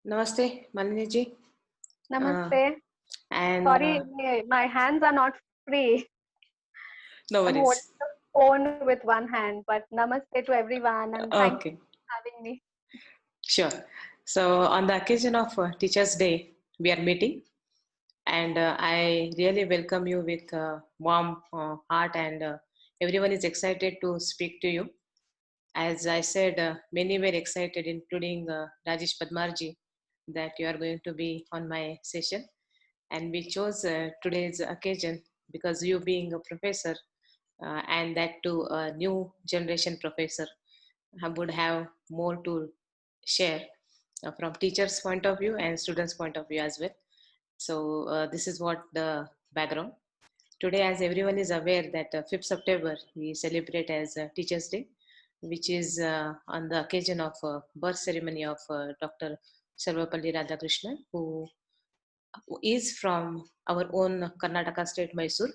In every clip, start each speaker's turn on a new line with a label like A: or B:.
A: Namaste, Malini ji. Uh,
B: Namaste.
A: and
B: Sorry, my hands are not free.
A: No
B: I'm holding
A: worries.
B: the phone with one hand, but namaste to everyone and thank you
A: Okay,
B: for having me.
A: sure. So, on the occasion of Teachers' Day, we are meeting, and I really welcome you with warm heart, and everyone is excited to speak to you. As I said, many were excited, including Rajesh Padmarji, that you are going to be on my session. And we chose today's occasion because you being a professor, and that too a new generation professor, would have more to share from teachers' point of view and students' point of view as well. So this is what the background. Today, as everyone is aware, that 5th September we celebrate as Teachers' Day, which is on the occasion of birth ceremony of Dr. Sarvapalli Radhakrishnan, who is from our own Karnataka state, Mysore,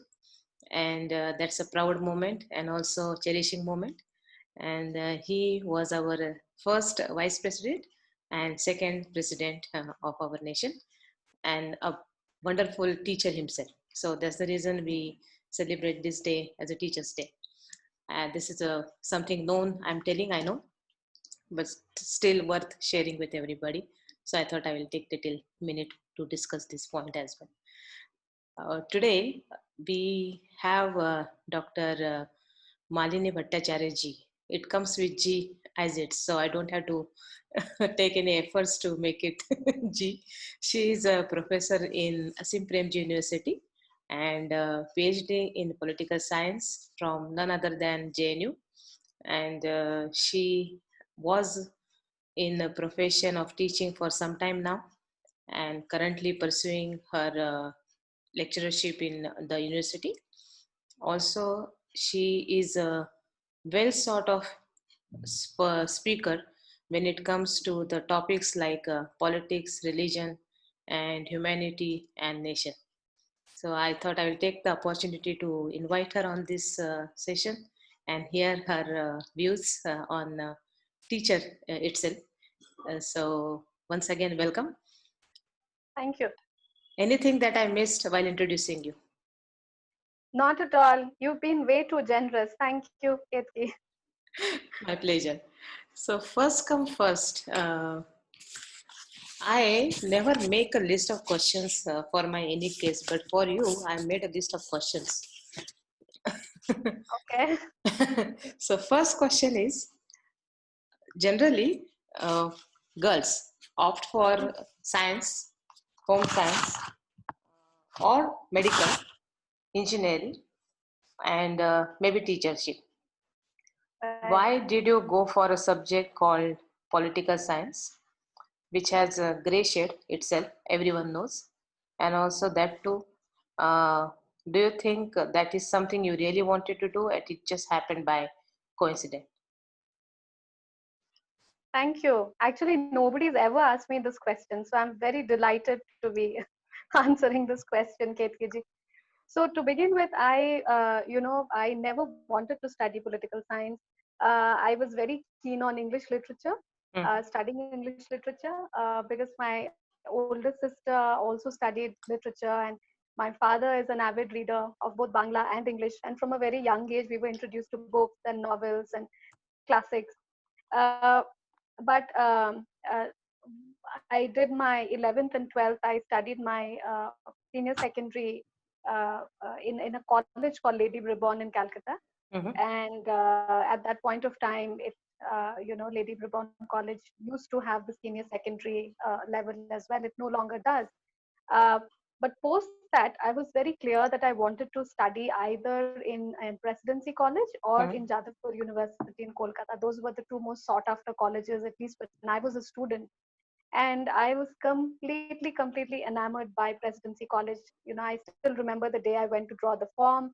A: and that's a proud moment and also cherishing moment. And he was our first vice president and second president of our nation, and a wonderful teacher himself. So that's the reason we celebrate this day as a Teachers' Day. This is a something known. I'm telling, I know, but still worth sharing with everybody. So I thought I will take little minute to discuss this point as well. Today we have Dr. Malini Bhattacharya ji. It comes with G as it, so I don't have to take any efforts to make it G. She is a professor in Asim Premji University and PhD in political science from none other than JNU. And she was in the profession of teaching for some time now and currently pursuing her lecturership in the university. Also, she is a well sort of speaker when it comes to the topics like politics, religion, and humanity and nation. So I thought I will take the opportunity to invite her on this session and hear her views on teacher itself. So once again, welcome.
B: Thank you.
A: Anything that I missed while introducing you?
B: Not at all. You've been way too generous. Thank you, Ketki.
A: My pleasure. So first come first. I never make a list of questions for my any case, but for you, I made a list of questions.
B: Okay.
A: So first question is, generally, girls opt for science, home science, or medical, engineering, and maybe teachership.
B: Right.
A: Why did you go for a subject called political science, which has a gray shade itself, everyone knows, and also that too? Uh, do you think that is something you really wanted to do, and it just happened by coincidence?
B: Thank you. Actually, nobody's ever asked me this question, so I'm very delighted to be answering this question, Ketki ji. So to begin with, I never wanted to study political science. I was very keen on English literature,
A: Mm.
B: studying English literature, because my older sister also studied literature, and my father is an avid reader of both Bangla and English. And from a very young age, we were introduced to books and novels and classics. Uh, but I did my 11th and 12th. I studied my senior secondary in a college called Lady Reborn in Calcutta.
A: Mm-hmm.
B: And at that point of time, Lady Reborn College used to have the senior secondary level as well. It no longer does. Uh, but post that, I was very clear that I wanted to study either in Presidency College or
A: Mm-hmm.
B: in Jadavpur University in Kolkata. Those were the two most sought after colleges, at least when I was a student. And I was completely enamored by Presidency College. I still remember the day I went to draw the form.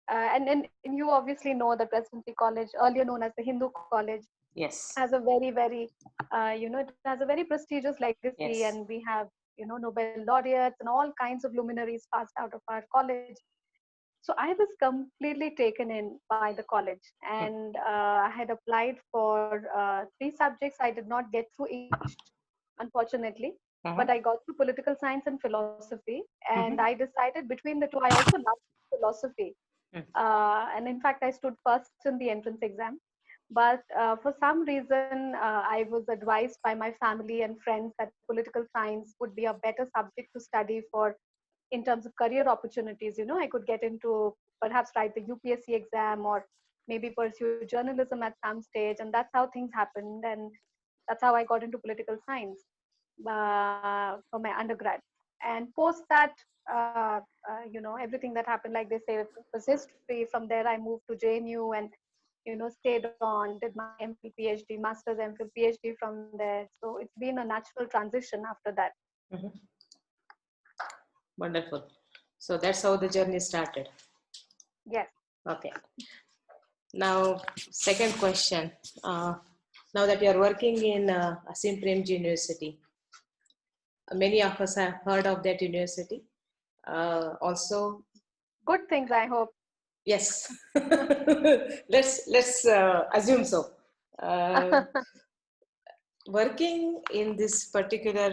B: And you obviously know that Presidency College, earlier known as the Hindu College,
A: Yes.
B: has a it has a very prestigious legacy, and
A: Yes.
B: we have Nobel laureates and all kinds of luminaries passed out of our college. So I was completely taken in by the college,
A: Mm.
B: and I had applied for three subjects. I did not get through each. unfortunately.
A: Uh-huh.
B: But I got through political science and philosophy, and
A: Mhm.
B: I decided between the two. I also loved philosophy,
A: Mm.
B: and in fact, I stood first in the entrance exam. But for some reason, I was advised by my family and friends that political science would be a better subject to study for in terms of career opportunities. You know, I could get into perhaps write the UPSC exam or maybe pursue journalism at some stage, and that's how things happened, and that's how I got into political science for my undergrad. And post that, everything that happened, like they say, was history. From there, I moved to JNU and stayed on, did my MPhil, PhD, master's, MPhil, PhD from there. So it's been a natural transition after that.
A: Mhm. Wonderful. So that's how the journey started.
B: Yes.
A: Okay. Now, second question. Now that you are working in Asim Premji University, many of us have heard of that university. Also,
B: Good things, I hope.
A: yes. let's assume so. Uh, Working in this particular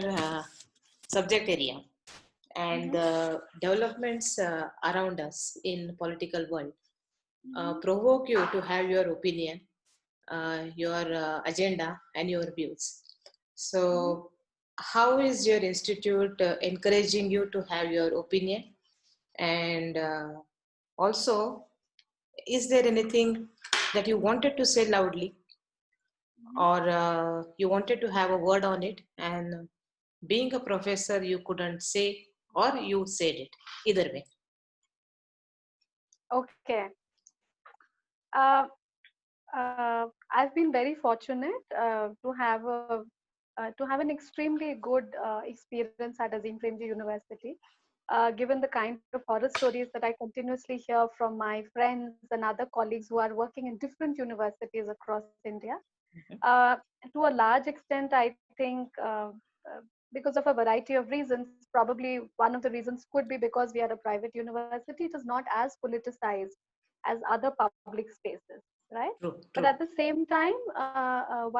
A: subject area and
B: Mhm,
A: the developments around us in political world
B: mhm.
A: provoke you to have your opinion, your agenda, and your views.
B: Mhm.
A: So, how is your institute encouraging you to have your opinion? And also, is there anything that you wanted to say loudly,
B: Mhm.
A: or you wanted to have a word on it, and being a professor, you couldn't say, or you said it? Either way.
B: Okay. Uh, I've been very fortunate to have an extremely good experience at Azim Premji University. Given the kind of horror stories that I continuously hear from my friends and other colleagues who are working in different universities across India, uh, to a large extent, I think because of a variety of reasons, probably one of the reasons could be because we are a private university, it is not as politicized as other public spaces, right?
A: True,
B: But at
A: true.
B: the same time,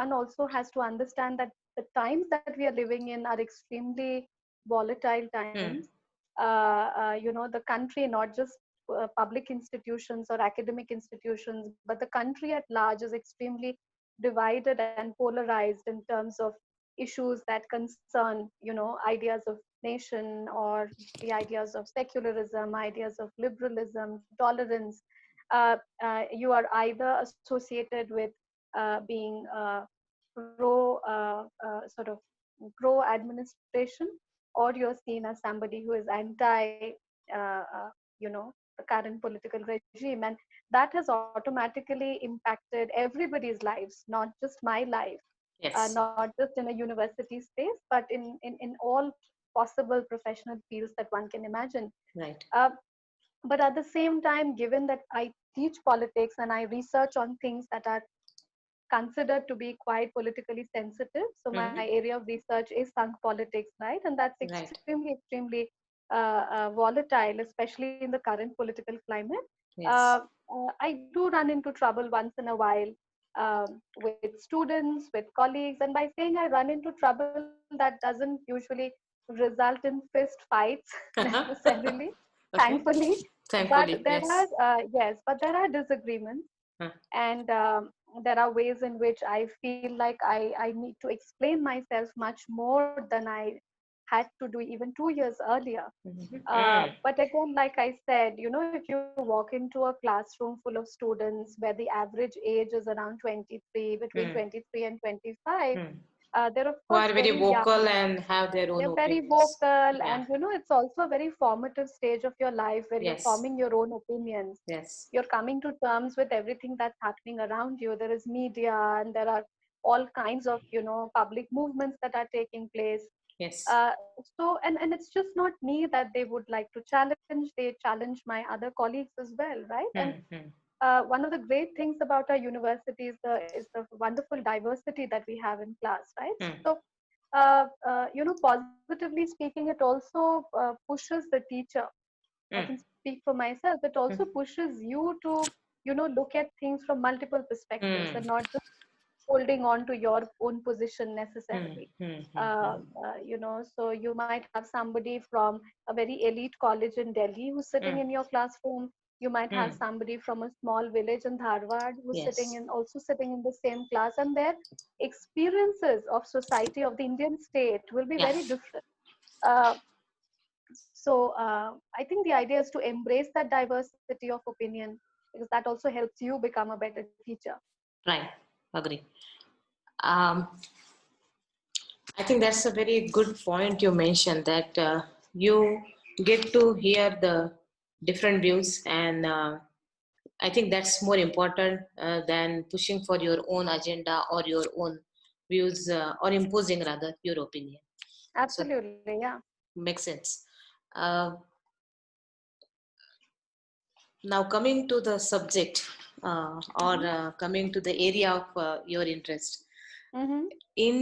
B: one also has to understand that the times that we are living in are extremely volatile times.
A: Hmm.
B: The country, not just public institutions or academic institutions, but the country at large is extremely divided and polarized in terms of issues that concern, ideas of nation or the ideas of secularism, ideas of liberalism, tolerance. You are either associated with being sort of pro administration, or you're seen as somebody who is anti, uh, uh, the current political regime, and that has automatically impacted everybody's lives, not just my life,
A: Yes.
B: not just in a university space, but in all possible professional fields that one can imagine.
A: Right.
B: Uh, but at the same time, given that I teach politics and I research on things that are considered to be quite politically sensitive, so my
A: Hmm.
B: area of research is sunk politics, right? And that's
A: Right.
B: extremely volatile, especially in the current political climate.
A: Yes.
B: I do run into trouble once in a while with students, with colleagues, and by saying I run into trouble, that doesn't usually result in fist fights necessarily,
A: Okay.
B: thankfully. But
A: Thankfully,
B: there are
A: yes.
B: yes, but there are disagreements,
A: Huh.
B: and there are ways in which I feel like I need to explain myself much more than I had to do even 2 years earlier.
A: Mhm.
B: But again, like I said, if you walk into a classroom full of students where the average age is around 23, between
A: Hmm.
B: 23 and 25,
A: Hmm.
B: they're of
A: Who
B: course
A: are very
B: very young.
A: vocal and have their own
B: They're very
A: opinions.
B: vocal,
A: Yeah.
B: and it's also a very formative stage of your life where you're
A: Yes.
B: forming your own opinions.
A: Yes.
B: You're coming to terms with everything that's happening around you. There is media, and there are all kinds of public movements that are taking place.
A: Yes.
B: And it's just not me that they would like to challenge. They challenge my other colleagues as well, right? And
A: Hmm. Hmm.
B: one of the great things about our university is the wonderful diversity that we have in class, right?
A: Hmm.
B: So positively speaking, it also pushes the teacher. I
A: Hmm.
B: can speak for myself. It also
A: Hmm.
B: pushes you to look at things from multiple perspectives
A: Hmm.
B: and not just holding on to your own position necessarily.
A: Hmm, hmm, hmm.
B: So you might have somebody from a very elite college in Delhi who's sitting
A: Hmm,
B: in your classroom. You might have
A: hmm.
B: somebody from a small village in Dharwad who's
A: Yes.
B: also sitting in the same class, and their experiences of society of the Indian state will be
A: Yeah.
B: very different. Uh, I think the idea is to embrace that diversity of opinion, because that also helps you become a better teacher.
A: Right. Agree. Um, I think that's a very good point you mentioned, that you get to hear the different views, and I think that's more important than pushing for your own agenda or your own views, or imposing rather your opinion. So
B: Absolutely, yeah.
A: makes sense. Uh, Now coming to the subject, or
B: Mm-hmm.
A: coming to the area of your interest,
B: Mm-hmm.
A: in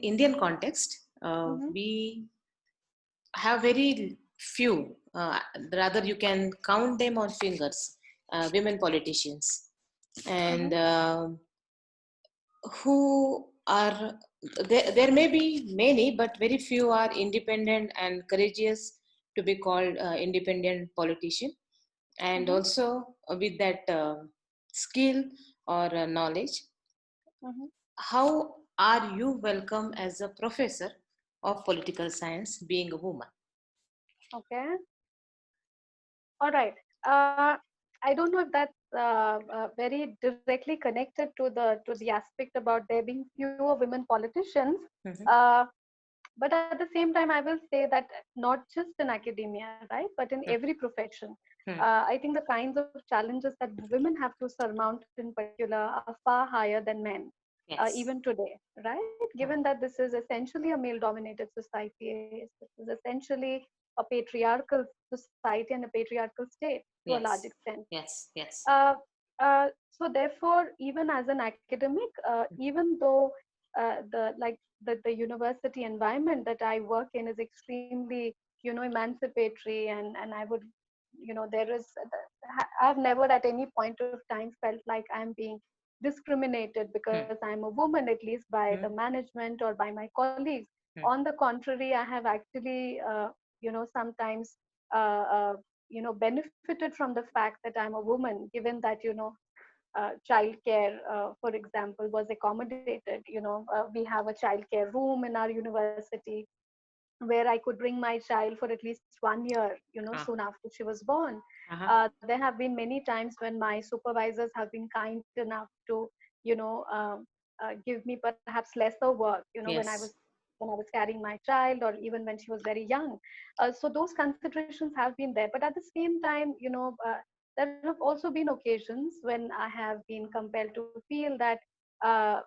A: Indian context,
B: Mm-hmm.
A: we have very few, rather you can count them on fingers, women politicians, and
B: Mm-hmm.
A: who are there may be many, but very few are independent and courageous to be called independent politician, and
B: Mm-hmm.
A: also with that skill or knowledge.
B: Mm-hmm.
A: How are you welcome as a professor of political science, being a woman?
B: Okay. All right. Uh, I don't know if that's very directly connected to the aspect about there being fewer women politicians.
A: Mhm.
B: Uh, but at the same time, I will say that not just in academia, right, but in
A: Mm,
B: every profession,
A: mm.
B: I think the kinds of challenges that women have to surmount in particular are far higher than men,
A: Yes.
B: even today, right?
A: Mm,
B: Given that this is essentially a male-dominated society, this is essentially a patriarchal society and a patriarchal state to a large
A: yes.
B: extent.
A: Yes. Yes.
B: Uh, so therefore, even as an academic, even though the university environment that I work in is extremely, emancipatory, and I would, there is, I've never at any point of time felt like I'm being discriminated because
A: Mm,
B: I'm a woman, at least by the
A: mm,
B: management or by my colleagues.
A: mm.
B: On the contrary, I have actually, sometimes uh, uh, benefited from the fact that I'm a woman, given that, childcare, for example, was accommodated. We have a childcare room in our university where I could bring my child for at least 1 year,
A: Ah,
B: soon after she was born.
A: uh-huh.
B: There have been many times when my supervisors have been kind enough to, you know, give me perhaps lesser work,
A: Yes.
B: when I was carrying my child, or even when she was very young. So those considerations have been there. But at the same time, there have also been occasions when I have been compelled to feel that,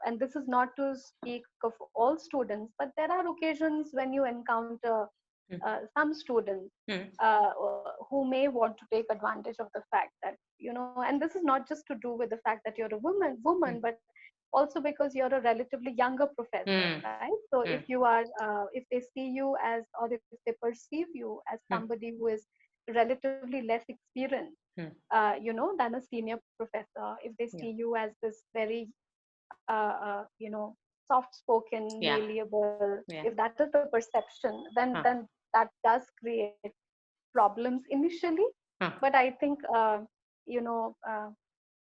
B: and this is not to speak of all students, but there are occasions when you encounter
A: Mm,
B: some students
A: mm,
B: who may want to take advantage of the fact that, and this is not just to do with the fact that you're a woman,
A: mm,
B: but also because you're a relatively younger professor,
A: mm,
B: right? So if
A: mm,
B: you are, if they see you as, or if they perceive you as
A: mm,
B: somebody who is relatively less experienced,
A: mm.
B: than a senior professor, if they see
A: Yeah.
B: you as this very, soft-spoken,
A: Yeah.
B: malleable, if
A: Yeah.
B: that is the perception, then
A: Huh.
B: that does create problems initially.
A: Huh.
B: But I think, you know, uh,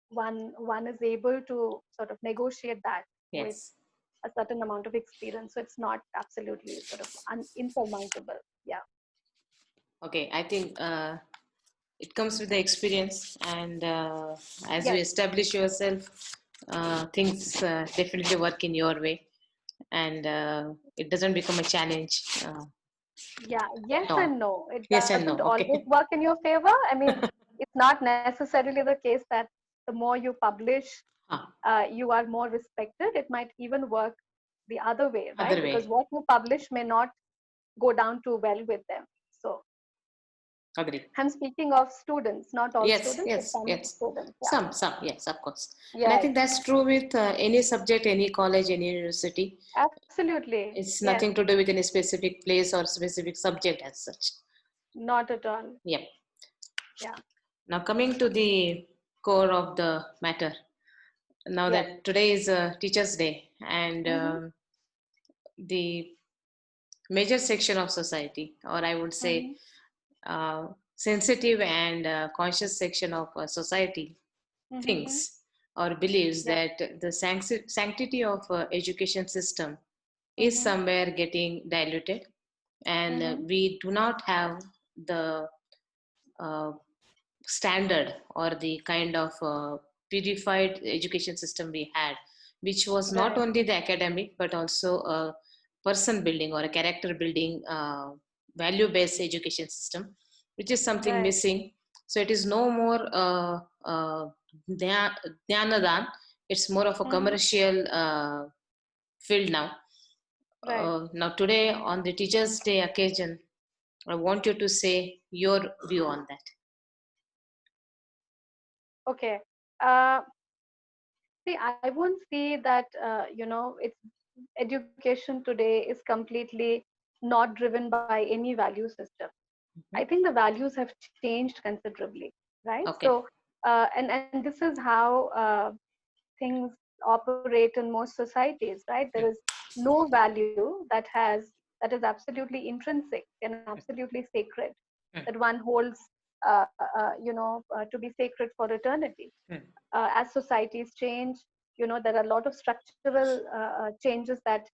B: one is able to sort of negotiate that with
A: Yes.
B: a certain amount of experience. So it's not absolutely sort of insurmountable. Yeah.
A: Okay. I think it comes with the experience, and as you
B: Yes.
A: establish yourself, things definitely work in your way, and it doesn't become a challenge.
B: Yeah. Yes
A: No.
B: and no. It
A: Yes and
B: doesn't
A: no.
B: always
A: Okay.
B: work in your favor. I mean, it's not necessarily the case that the more you publish,
A: Huh.
B: you are more respected. It might even work the other way, right?
A: Other
B: Because
A: way.
B: what you publish may not go down too well with them. So
A: Agree.
B: I'm speaking of students, not all
A: Yes,
B: students, but
A: yes,
B: some
A: yes.
B: students. Yeah.
A: Some, yes, of course. And I
B: Yes,
A: think that's true with any subject, any college, any university.
B: absolutely.
A: It's
B: Yes,
A: nothing to do with any specific place or specific subject as such.
B: not at all.
A: Yep.
B: Yeah.
A: Now coming to the core of the matter, now
B: Yes.
A: that today is Teachers' Day, and
B: Mm-hmm.
A: the major section of society, or I would
B: Mm-hmm.
A: say, sensitive and conscious section of society
B: Mm-hmm.
A: thinks or believes
B: Yeah.
A: that the sanctity of education system is
B: Mm-hmm.
A: somewhere getting diluted, and
B: Mm-hmm.
A: we do not have the uh, standard or the kind of purified education system we had, which was not
B: Right.
A: only the academic but also a person building or a character building value based education system, which is something
B: Right.
A: missing. So it is no more dhyanadan, it's more of a
B: Mm-hmm.
A: commercial field now.
B: Right.
A: Now today on the Teachers' Day occasion, I want you to say your view on that.
B: Okay. Uh, See, I won't say that, it's education today is completely not driven by any value system. I
A: Mhm.
B: think the values have changed considerably, right?
A: Okay.
B: So, and this is how things operate in most societies, right? There is no value that is absolutely intrinsic and absolutely sacred, that
A: Mm,
B: one holds, to be sacred for eternity.
A: mm,
B: As societies change, there are a lot of structural changes that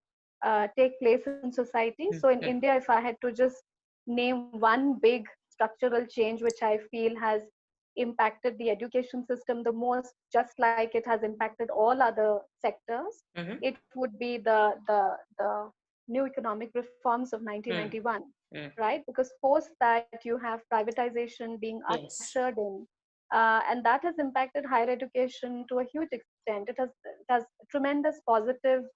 B: take place in society. So
A: mm,
B: in
A: mm,
B: India, if I had to just name one big structural change which I feel has impacted the education system the most, just like it has impacted all other sectors,
A: mhm,
B: it would be the new economic reforms of
A: mm,
B: 1991,
A: mm.
B: right? Because post that you have privatization being ushered
A: Yes.
B: in, and that has impacted higher education to a huge extent. It has tremendous positives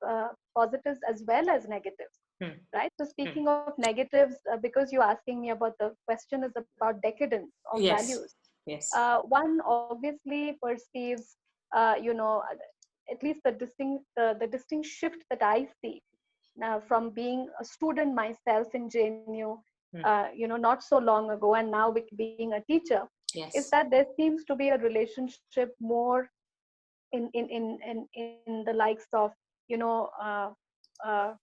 B: as well as negatives,
A: Mm,
B: right? So
A: mm.
B: speaking of negatives, because you're asking me about, the question is about decadence of values.
A: Yes. Yes.
B: One obviously perceives, at least the distinct shift that I see from being a student myself in JNU,
A: Mm.
B: not so long ago, and now being a teacher, is
A: Yes.
B: that there seems to be a relationship more in the likes of, you know uh, uh,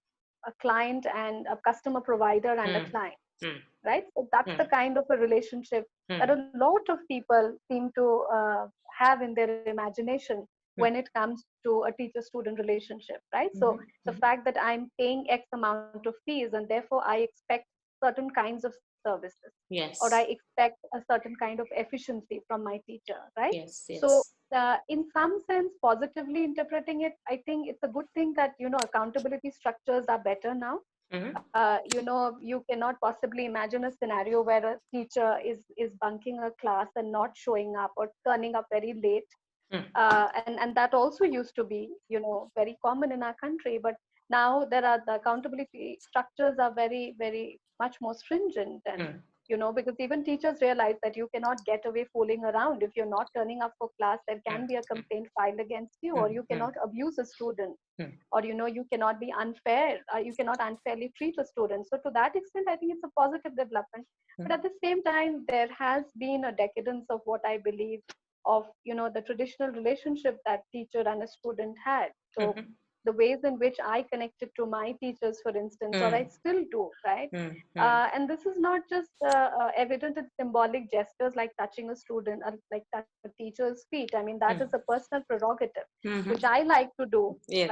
B: a client and a customer provider and a
A: Mm,
B: client,
A: mm,
B: right? So that's the
A: mm,
B: kind of a relationship that
A: mm,
B: a lot of people seem to have in their imagination when
A: mm,
B: it comes to a teacher student relationship, right? So
A: mhm,
B: the
A: mhm.
B: fact that I'm paying X amount of fees and therefore I expect certain kinds of services, or I
A: Yes.
B: expect a certain kind of efficiency from my teacher, right?
A: Yes.
B: So
A: Yes.
B: in some sense, positively interpreting it, I think it's a good thing that, accountability structures are better now.
A: Mhm,
B: You cannot possibly imagine a scenario where a teacher is bunking a class and not showing up or turning up very late.
A: mm,
B: And that also used to be, very common in our country. But now there are, the accountability structures are very, very much more stringent. And
A: mm,
B: because even teachers realize that you cannot get away fooling around. If you're not turning up for class, there
A: mm,
B: can be a complaint filed against you, or
A: mm,
B: you
A: mm,
B: cannot abuse a student,
A: mm,
B: or you cannot be unfair, you cannot unfairly treat a student. So to that extent, I think it's a positive development. But
A: mm,
B: at the same time, there has been a decadence of what I believe of, the traditional relationship that teacher and a student had. So
A: mhm,
B: the ways in which I connected to my teachers, for instance, or I
A: mm,
B: still do, right?
A: mm, mm,
B: And this is not just evident in symbolic gestures like touching a student or like touch a teacher's feet. I mean, that is
A: mm,
B: a personal prerogative,
A: mhm.
B: which I like to do,
A: Yes.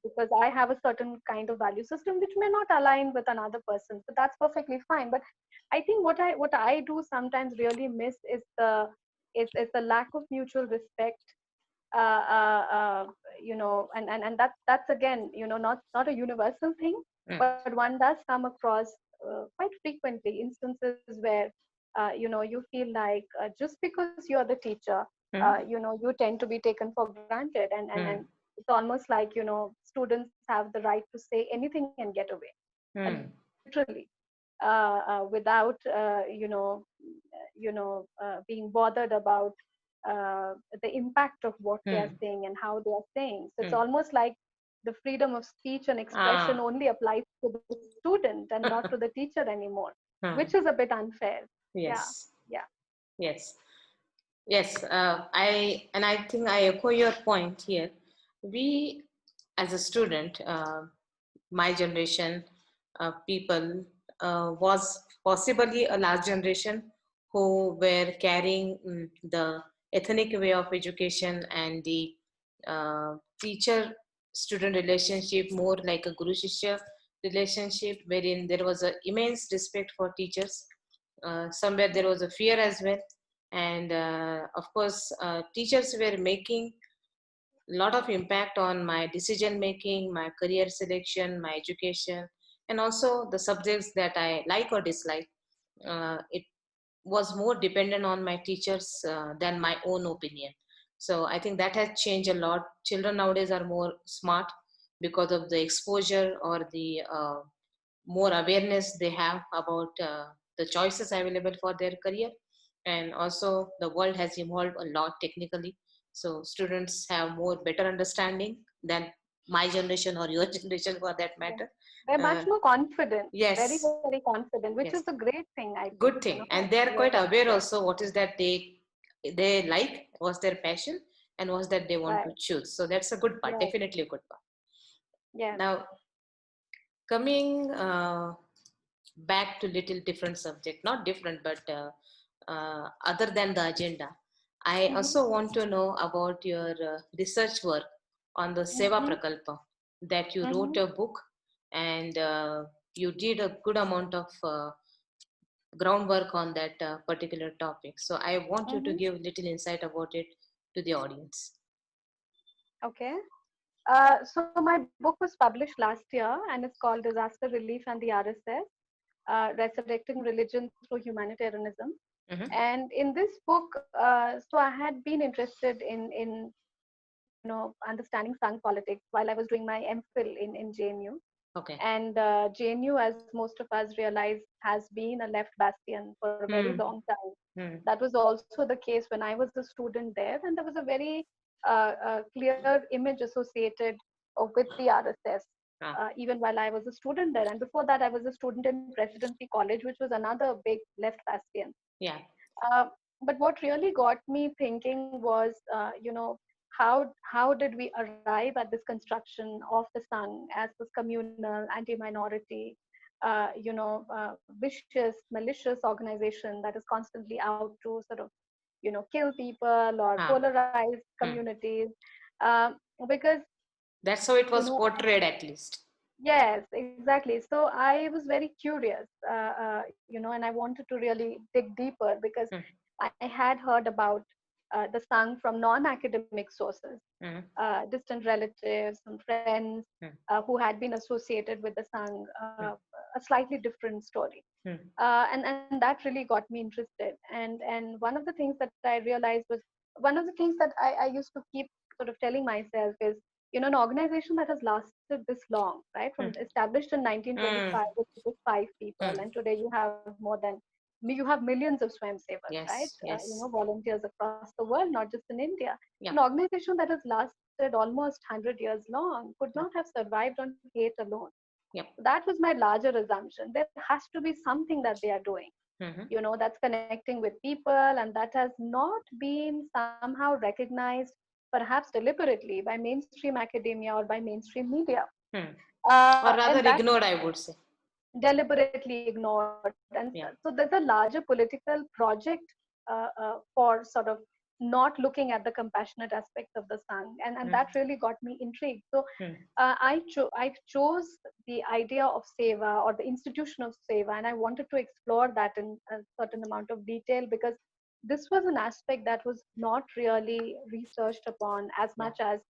B: because I have a certain kind of value system which may not align with another person. So that's perfectly fine. But I think what I do sometimes really miss is the lack of mutual respect, uh, uh, uh, and that's again, not a universal thing,
A: Mm,
B: but one does come across quite frequently instances where you feel like, just because you're the teacher,
A: mm,
B: you tend to be taken for granted, and
A: mm,
B: it's almost like, students have the right to say anything and get away,
A: mm,
B: literally, without being bothered about the impact of what they are
A: mm,
B: saying and how they are saying. So it's
A: mm.
B: almost like the freedom of speech and expression
A: Ah.
B: only applies to the student and not to the teacher anymore, which
A: Mm.
B: is a bit unfair. Yeah,
A: Yes.
B: yeah.
A: Yes. Yes, I think I echo your point here. We, as a student, my generation, people was possibly a last generation who were carrying the ethnic way of education and the teacher-student relationship more like a guru-shishya relationship, wherein there was an immense respect for teachers. Somewhere there was a fear as well, and of course teachers were making a lot of impact on my decision making, my career selection, my education, and also the subjects that I like or dislike. It was more dependent on my teachers than my own opinion. So I think that has changed a lot. Children nowadays are more smart because of the exposure or the more awareness they have about the choices available for their career. And also the world has evolved a lot technically, so students have more better understanding than my generation or your generation for that
B: Yeah.
A: matter.
B: They're
A: uh,
B: much more confident, very,
A: yes,
B: very confident, which is
A: yes,
B: a great thing, I think,
A: good
B: you
A: thing,
B: know.
A: and they are quite
B: Yes,
A: aware
B: yes,
A: also what is that they like, what's their passion, and what's that they want to
B: right.
A: choose. So that's a good part,
B: Yes,
A: definitely a good part.
B: yes.
A: Now coming back to little different subject, not different, but other than the agenda, I
B: Mm-hmm.
A: also want to know about your research work on the Seva
B: Mm-hmm.
A: Prakalpa, that you wrote
B: Mm-hmm.
A: a book, and you did a good amount of groundwork on that particular topic. So I want you to
B: Mm-hmm.
A: give little insight about it to the audience.
B: Okay. So my book was published last year, and it's called Disaster Relief and the RSS, Resurrecting Religion Through Humanitarianism.
A: Hmm.
B: And in this book, so I had been interested in understanding Sangh politics while I was doing my MPhil in JNU.
A: Okay.
B: And JNU, as most of us realize, has been a left bastion for a very
A: Hmm.
B: long time.
A: Hmm.
B: That was also the case when I was a student there, and there was a very clear image associated with the RSS.
A: Ah.
B: Even while I was a student there, and before that, I was a student in Presidency College, which was another big left bastion.
A: Yeah.
B: Uh, but what really got me thinking was, how did we arrive at this construction of the Sangh as this communal, anti-minority, vicious, malicious organization that is constantly out to sort of, kill people or
A: Ah.
B: polarize
A: Hmm.
B: communities, um, because
A: That's how it
B: you
A: was
B: know
A: portrayed, at least.
B: yes, exactly. So I was very curious, and I wanted to really dig deeper because
A: Hmm.
B: I had heard about the Sangh from non-academic sources,
A: Hmm.
B: distant relatives, some friends
A: Hmm.
B: who had been associated with the Sangh,
A: Hmm.
B: a slightly different story.
A: Hmm.
B: And that really got me interested. And one of the things that I realized was one of the things that I used to keep sort of telling myself is, an organization that has lasted this long, right,
A: Hmm.
B: from established in
A: Hmm.
B: 1925 with just 5 people,
A: Hmm.
B: and today you have millions of Swayamsevaks, right?
A: Yes, yes.
B: Volunteers across the world, not just in India.
A: Yeah.
B: An organization that has lasted almost 100 years long could
A: Yeah.
B: not have survived on hate alone.
A: Yep.
B: That was my larger assumption. There has to be something that they are doing,
A: Mm-hmm.
B: that's connecting with people, and that has not been somehow recognized, perhaps deliberately, by mainstream academia or by mainstream media.
A: Hmm. Or rather
B: And that
A: ignored, I would say.
B: deliberately ignored. And so
A: Yeah.
B: there's a larger political project for sort of not looking at the compassionate aspects of the Sangh. And
A: Hmm.
B: that really got me intrigued. So
A: Hmm.
B: I chose the idea of Seva or the institution of Seva, and I wanted to explore that in a certain amount of detail because this was an aspect that was not really researched upon as
A: Yeah.
B: much as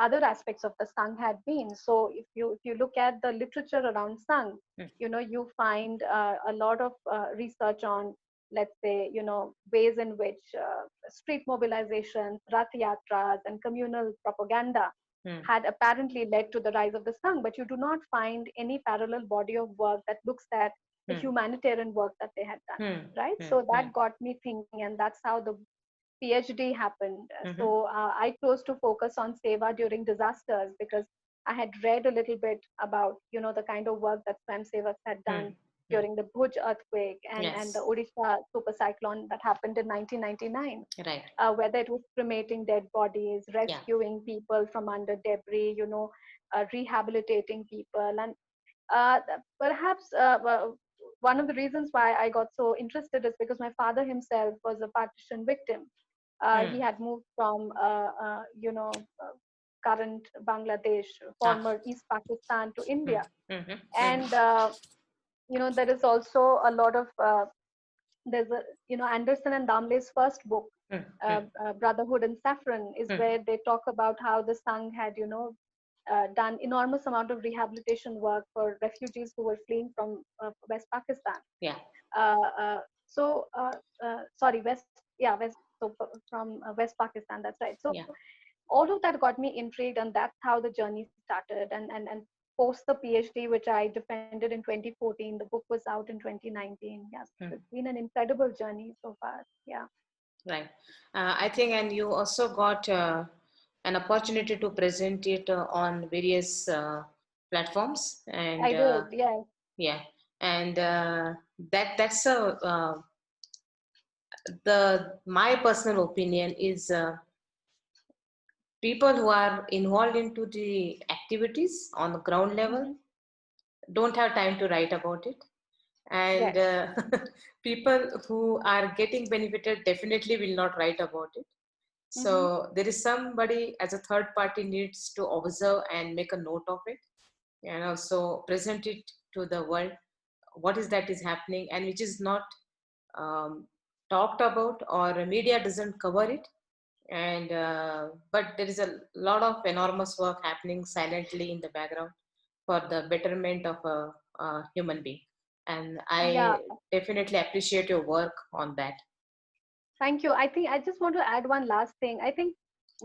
B: other aspects of the Sangh had been. So if you look at the literature around Sangh,
A: Hmm.
B: you find a lot of research on, let's say, ways in which street mobilizations, rath yatras, and communal propaganda
A: Hmm.
B: had apparently led to the rise of the Sangh, but you do not find any parallel body of work that looks at the
A: Hmm.
B: humanitarian work that they had done,
A: Hmm.
B: right?
A: Hmm.
B: So
A: Hmm.
B: that got me thinking, and that's how the PhD happened.
A: Mm-hmm.
B: So I chose to focus on Seva during disasters because I had read a little bit about, the kind of work that Swayamsevaks had
A: Hmm.
B: done
A: mm.
B: during the Bhuj earthquake and the
A: Yes,
B: Odisha super cyclone that happened in 1999,
A: right.
B: whether it was cremating dead bodies,
A: Yeah.
B: rescuing people from under debris, rehabilitating people. And perhaps one of the reasons why I got so interested is because my father himself was a partition victim. He
A: Mm.
B: had moved from, current Bangladesh,
A: Ah.
B: former East Pakistan to
A: Mm.
B: India.
A: Mhm.
B: And,
A: Mhm.
B: there is also a lot of, there's a, Anderson and Damle's first book,
A: Mm. Mm.
B: Brotherhood and Saffron, is
A: Mm.
B: where they talk about how the Sangh had, done enormous amount of rehabilitation work for refugees who were fleeing from West Pakistan.
A: Yeah.
B: Uh, uh, sorry, West, so from West Pakistan, that's right. So
A: Yeah.
B: all of that got me intrigued, and that's how the journey started. And post the PhD, which I defended in 2014, the book was out in 2019. Yes,
A: Mm.
B: it's been an incredible journey so far. Yeah,
A: Right. I think, and you also got an opportunity to present it on various platforms, and
B: I did. Yes.
A: yeah, and that's a the my personal opinion is people who are involved into the activities on the ground level
B: Hmm.
A: don't have time to write about it, and
B: Yes.
A: people who are getting benefited definitely will not write about it.
B: Hmm.
A: So there is somebody as a third party needs to observe and make a note of it, and also present it to the world, what is that is happening and which is not um, talked about, or media doesn't cover it. And but there is a lot of enormous work happening silently in the background for the betterment of a human being, and
B: Yeah.
A: I definitely appreciate your work on that.
B: Thank you. I think I just want to add one last thing. I think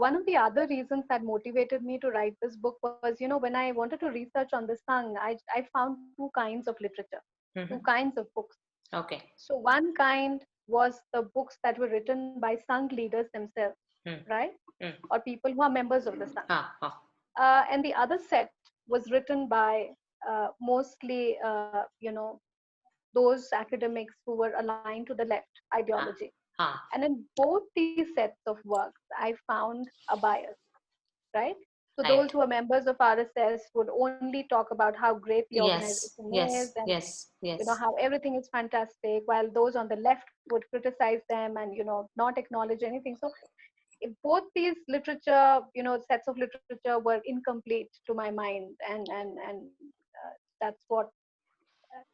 B: one of the other reasons that motivated me to write this book was, when I wanted to research on the Sangh, I found two kinds of literature, two
A: Hmm.
B: kinds of books.
A: Okay.
B: So one kind was the books that were written by Sangh leaders themselves,
A: Hmm.
B: right?
A: Hmm.
B: Or people who are members of the Sangh.
A: Ah, ah.
B: And the other set was written by mostly, those academics who were aligned to the left
A: Ah,
B: ideology.
A: ah.
B: And in both these sets of works, I found a bias, right? So those
A: Right.
B: who are members of RSS would only talk about how great the
A: Yes,
B: organization is,
A: yes,
B: and
A: yes, yes.
B: how everything is fantastic, while those on the left would criticize them and not acknowledge anything. So if both these literature, sets of literature were incomplete to my mind, and that's what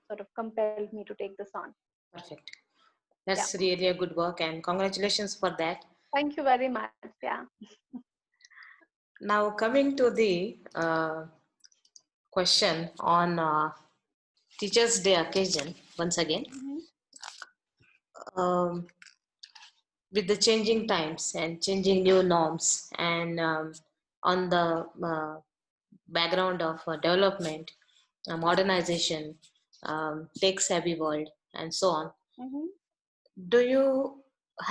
B: sort of compelled me to take this on.
A: Perfect.
B: Yeah.
A: That's really a good work, and congratulations for that.
B: Thank you very much. Yeah.
A: Now, coming to the question on Teachers' Day occasion, once again,
B: Hmm.
A: um, with the changing times and changing new norms, and on the background of development, modernization, tech savvy world, and so on,
B: Hmm.
A: do you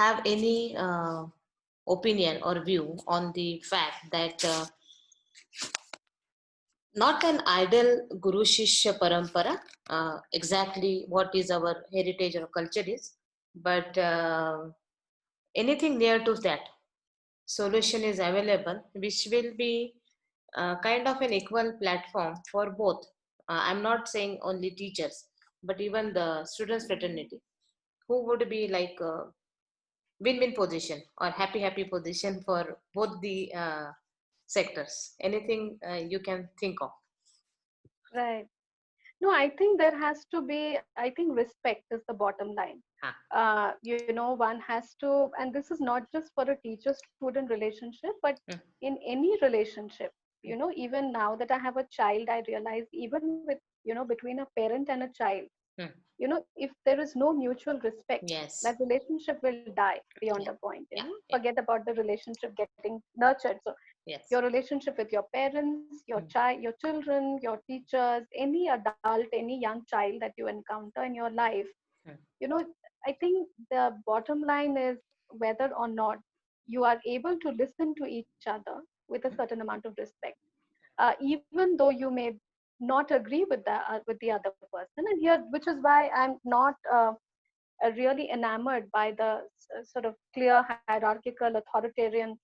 A: have any opinion or view on the fact that not an ideal guru shishya parampara, exactly what is our heritage or culture is, but anything near to that solution is available, which will be kind of an equal platform for both. I'm not saying only teachers, but even the students fraternity, who would be like win-win position or happy position for both the sectors. Anything you can think of?
B: Right. No, I think there has to be, I think respect is the bottom line.
A: Huh.
B: One has to, and this is not just for a teacher student relationship, but
A: Mm,
B: in any relationship,
A: mm,
B: even now that I have a child, I realize even with, between a parent and a child,
A: mm.
B: if there is no mutual respect, that
A: Yes.
B: relationship will die beyond a
A: Yeah.
B: point.
A: Yeah. Yeah.
B: Forget about the relationship getting nurtured. So your
A: Yes.
B: relationship with your parents, your
A: Mm,
B: child, your children, your teachers, any adult, any young child that you encounter in your life,
A: mm,
B: you know I think the bottom line is whether or not you are able to listen to each other with a
A: mm.
B: certain amount of respect, even though you may not agree with the other person. And here, which is why I'm not really enamored by the sort of clear hierarchical authoritarian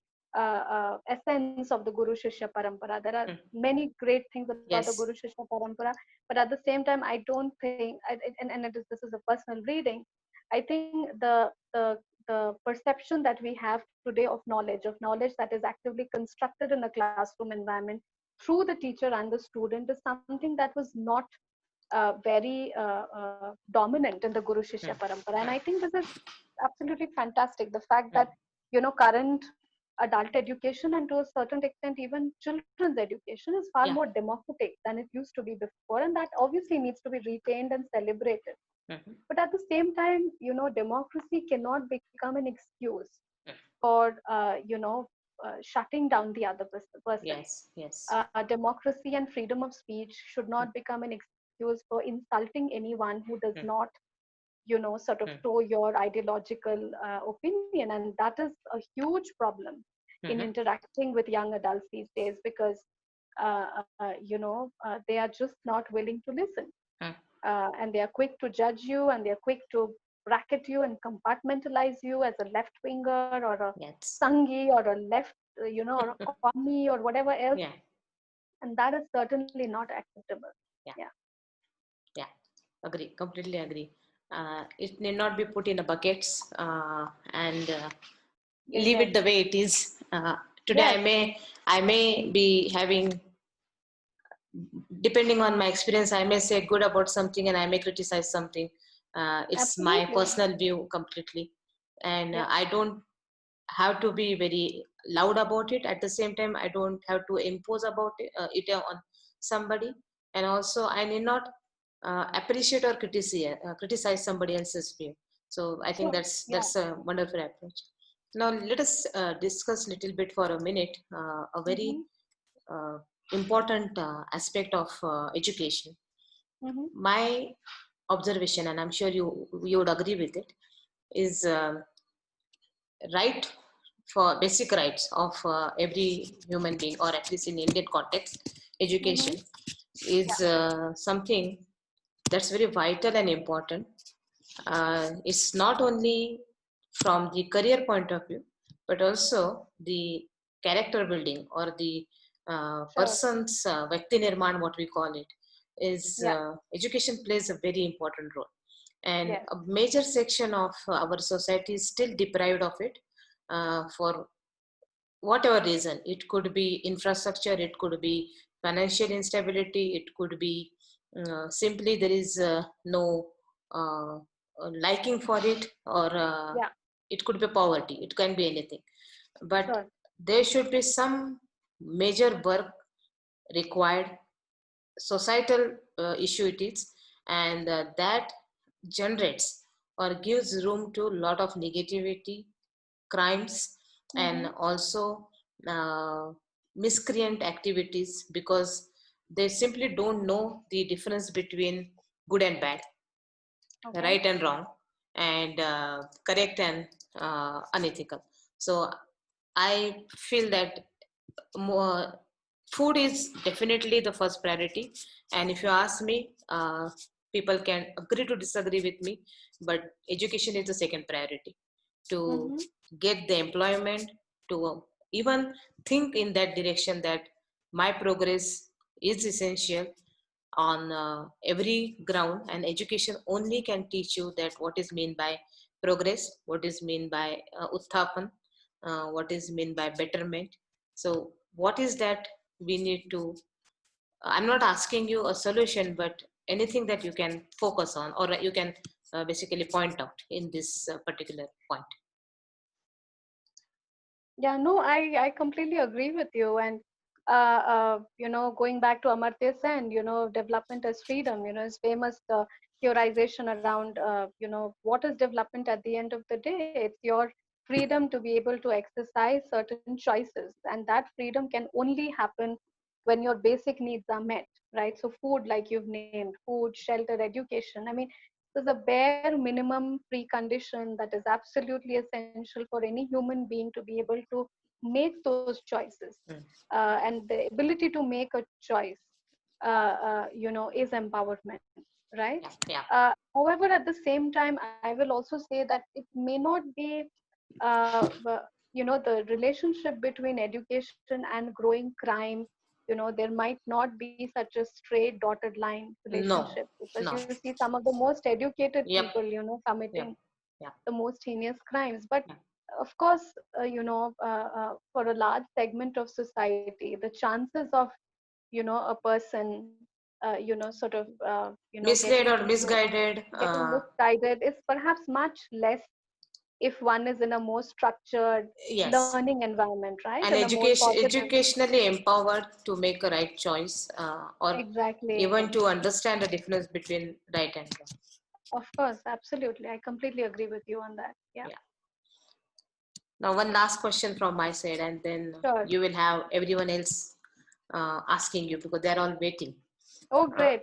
B: essence of the Guru Shishya Parampara. There are
A: Mm.
B: many great things about the
A: Yes.
B: Guru Shishya Parampara, but at the same time, I don't think, and this is a personal reading, I think the perception that we have today of knowledge that is actively constructed in a classroom environment through the teacher and the student is something that was not very dominant in the Guru Shishya
A: Mm.
B: Parampara. And
A: Mm.
B: I think this is absolutely fantastic. The fact
A: Mm.
B: that, current adult education and to a certain extent even children's education is far more
A: Yeah.
B: democratic than it used to be before. And that obviously needs to be retained and celebrated.
A: Mhm.
B: But at the same time, democracy cannot become an excuse
A: Mm.
B: for, shutting down the other person.
A: Yes. Yes.
B: Democracy and freedom of speech should
A: Mm.
B: not become an excuse for insulting anyone who does
A: Mm.
B: not, sort of
A: Mm.
B: toe your ideological opinion. And that is a huge problem in
A: Mhm.
B: interacting with young adults these days, because they are just not willing to listen,
A: Mm.
B: and they are quick to judge you, and they are quick to bracket you and compartmentalize you as a left winger or a
A: Yes.
B: Sanghi or a left, or a commie or whatever else.
A: Yeah.
B: And that is certainly not acceptable.
A: Yeah.
B: Yeah.
A: Yeah. Agree. Completely agree. It need not be put in a buckets and leave
B: Yes.
A: it the way it is. Today,
B: Yes.
A: I may be having, depending on my experience, I may say good about something and I may criticize something. It's my
B: Absolutely.
A: personal view completely, and
B: Yeah.
A: I don't have to be very loud about it. At the same time, I don't have to impose about it on somebody, and also I need not appreciate or criticize somebody else's view. So I think
B: Sure. Yeah.
A: that's a wonderful approach. Now let us discuss a little bit for a minute a very
B: Mm-hmm.
A: uh, important aspect of education.
B: Mm-hmm.
A: My observation, and I'm sure you would agree with it, is right for basic rights of every human being, or at least in Indian context,
B: Mm-hmm.
A: education
B: Yeah.
A: is something that's very vital and important. It's not only from the career point of view, but also the character building or the
B: Sure.
A: person's Vyakti Nirman, what we call it, is
B: Yeah.
A: education plays a very important role. And
B: Yes.
A: a major section of our society is still deprived of it for whatever reason. It could be infrastructure, it could be financial instability, it could be simply there is no uh, liking for it, or
B: Yeah.
A: it could be poverty, it can be anything. But
B: Sure.
A: there should be some major work required, societal issue it is, and that generates or gives room to a lot of negativity, crimes, and
B: Mm-hmm.
A: also uh, miscreant activities, because they simply don't know the difference between good and bad,
B: Okay.
A: right and wrong, and correct and unethical. So I feel that more, food is definitely the first priority. And if you ask me, people can agree to disagree with me, but education is the second priority, to
B: Mm-hmm.
A: get the employment, to even think in that direction that my progress is essential on every ground. And education only can teach you that what is mean by progress, what is mean by utthapan, what is mean by betterment. So what is that we need to, I'm not asking you a solution, but anything that you can focus on, or you can basically point out in this particular point.
B: Yeah, no, I completely agree with you. And going back to Amartya Sen, development as freedom, his famous theorization around, what is development at the end of the day? It's your freedom to be able to exercise certain choices, and that freedom can only happen when your basic needs are met, right? So food, like you've named, food, shelter, education. I mean, there's a bare minimum precondition that is absolutely essential for any human being to be able to make those choices,
A: Mm.
B: and the ability to make a choice is empowerment, right?
A: Yeah, yeah.
B: However, at the same time, I will also say that it may not be, the relationship between education and growing crime. There might not be such a straight dotted line
A: No,
B: relationship, because
A: no.
B: you see some of the most educated
A: Yep,
B: people,
A: yep,
B: committing
A: yeah,
B: the most heinous crimes. But
A: yeah.
B: of course, for a large segment of society, the chances of a person sort of
A: Misled or misguided.
B: getting misguided is perhaps much less if one is in a more structured
A: Yes,
B: learning environment, right?
A: and
B: In a more positive.
A: educationally empowered to make a right choice, or
B: Exactly.
A: even to understand the difference between right and wrong.
B: Of course, absolutely. I completely agree with you on that. Yeah,
A: Yeah. Now, one last question from my side, and then
B: sure.
A: you will have everyone else asking you because they're all waiting.
B: Oh,
A: Uh,
B: great.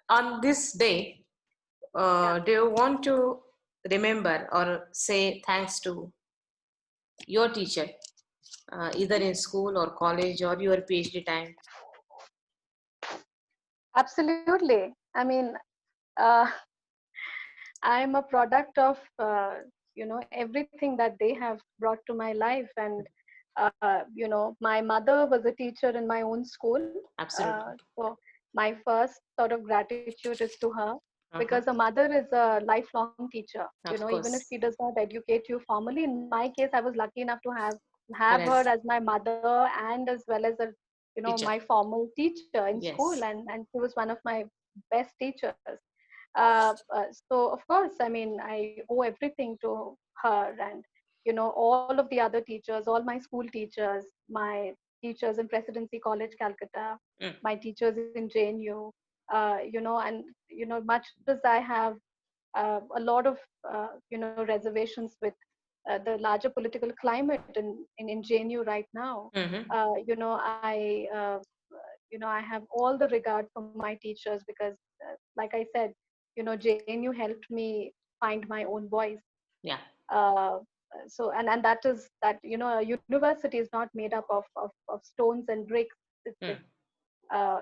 A: on this day,
B: Yeah.
A: do you want to remember or say thanks to your teacher, either in school or college or your PhD time?
B: Absolutely. I mean, uh, I'm a product of everything that they have brought to my life. And my mother was a teacher in my own school.
A: Absolutely.
B: So my first sort of gratitude is to her,
A: Uh-huh.
B: because a mother is a lifelong teacher.
A: Of
B: Even if
A: course.
B: she does not educate you formally, in my case, I was lucky enough to have her
A: Whereas
B: as my mother, and as well as a
A: teacher.
B: my formal teacher in school,
A: Yes.
B: and she was one of my best teachers. So of course, I mean, I owe everything to her, and all of the other teachers, all my school teachers, my teachers in Presidency College, Calcutta,
A: Mm.
B: my teachers in JNU, and much as I have a lot of reservations with the larger political climate in JNU right now.
A: Mm-hmm.
B: I have all the regard for my teachers, because, like I said, JNU helped me find my own voice.
A: Yeah.
B: Uh, and that is that, a university is not made up of stones and bricks. It's,
A: Mm.
B: it's,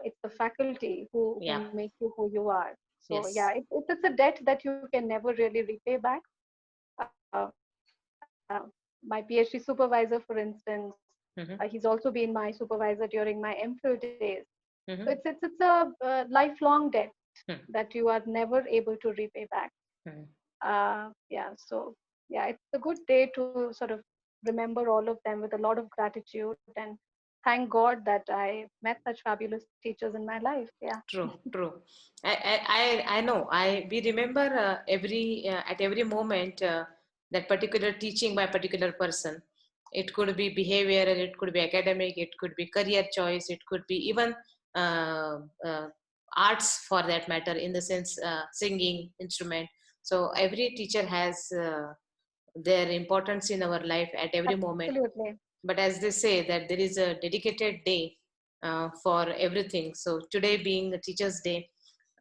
B: it's the faculty who
A: Yeah.
B: make you who you are. So yeah,
A: Yes.
B: it's a debt that you can never really repay back. Uh, uh, my PhD supervisor, for instance,
A: Mm-hmm.
B: he's also been my supervisor during my MPhil days. So
A: Mm-hmm.
B: it's a lifelong debt
A: Mm.
B: that you are never able to repay back.
A: Mm.
B: Yeah, so yeah, it's a good day to sort of remember all of them with a lot of gratitude, and thank God that I met such fabulous teachers in my life. Yeah,
A: True, true. I know. We remember every at every moment that particular teaching by a particular person. It could be behavioral, it could be academic, it could be career choice, it could be even uh, uh, arts for that matter. In the sense, singing, instrument. So every teacher has their importance in our life at every moment.
B: absolutely.
A: But as they say that there is a dedicated day for everything. So today being the teachers day,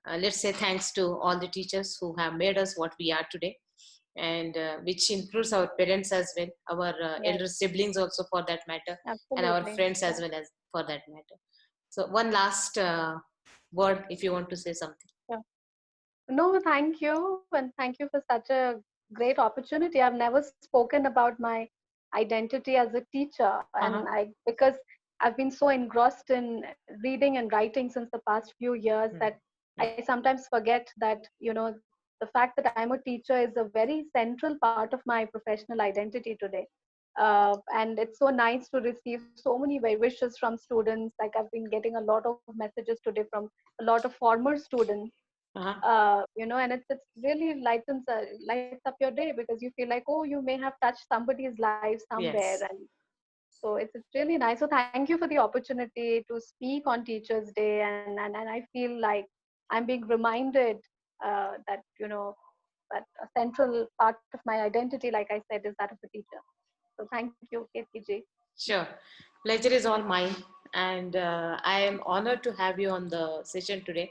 A: let's say thanks to all the teachers who have made us what we are today, and which includes our parents as well, our
B: Yes,
A: elder siblings also for that matter, and our
B: absolutely.
A: friends as
B: Yeah.
A: well as for that matter. So one last word if you want to say something.
B: Yeah. No, thank you, and thank you for such a great opportunity. I've never spoken about my identity as a teacher, and
A: Uh-huh.
B: I because I've been so engrossed in reading and writing since the past few years
A: Mm.
B: that
A: Yeah.
B: I sometimes forget that the fact that I'm a teacher is a very central part of my professional identity today. And it's so nice to receive so many well wishes from students. Like, I've been getting a lot of messages today from a lot of former students,
A: Uh-huh.
B: and it's really lights up your day, because you feel like, oh, you may have touched somebody's life somewhere.
A: Yes.
B: And so it's really nice. So thank you for the opportunity to speak on Teachers Day, and I feel like I'm being reminded that that a central part of my identity, like I said, is that of a teacher. So thank you, KPG.
A: Sure. Pleasure is all mine. And I am honored to have you on the session today.